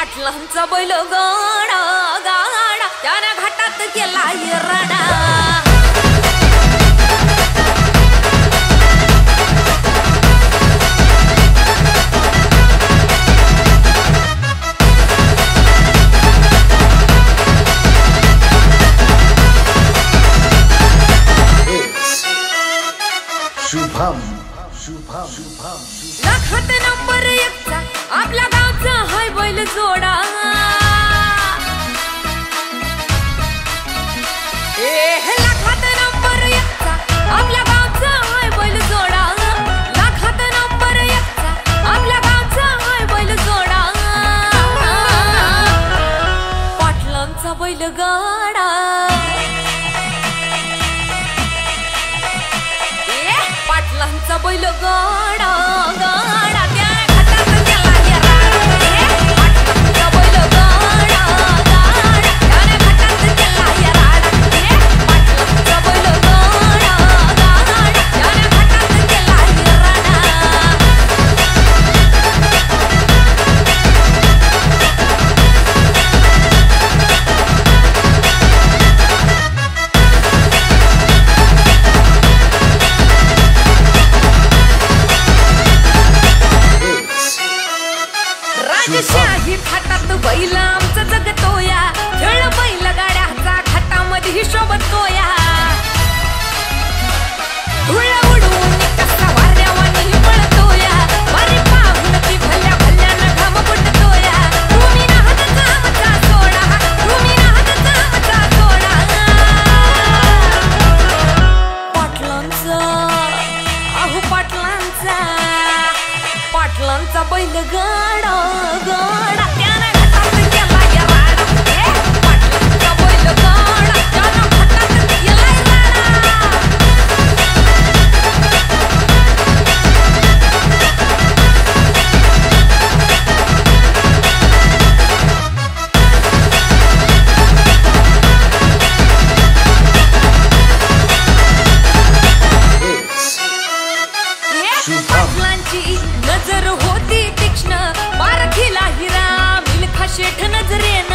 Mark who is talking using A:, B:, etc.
A: पाटलांचा बैल गाडा गाडा त्यानं घाटात गेला रडा।
B: शुभम शुभम शुभम
A: लाखात नंबर एकचा आपल्या गावचा हाय बैल जोडा। लाखात नंबर एकचा आपल्या गावचा हाय बैल जोडा। लाखात नंबर एकचा आपल्या गावचा हाय बैल जोडा। पाटलांचा बैल गाडा पाटलांचा बैल गाडा गाडा त्या घाटात गेला राडा। पाटलांचा बैल गाडा गाडा त्याने घाटात गेला राडा। पाटलांचा बैल गाडा गाडा त्याने घाटात गेला राडा। राजशाही थाटात बैल आमचा जगतोया। खेळ बैल गाड्याचा घाटामध्ये हिशोब तोया। धुळ उडवून कसा वाऱ्यावानी पळतोया। वारी पाहून ती भल्या भल्यानं घाम फुटतोया। तुम्ही नाहत कामचा सोडा तुम्ही नाहत कामचा सोडा। पाटलांचा अहो पाटलांचा पाटलांचा बैल गाडा गाडा त्यानं घाटात गेला राडा। पाटलांचा बैल गाडा त्यानं घाटात गेला राडा। पाटलांची नजर होती तीक्ष्ण पारखीला हिरा मिल्खा शेठ नजरेनं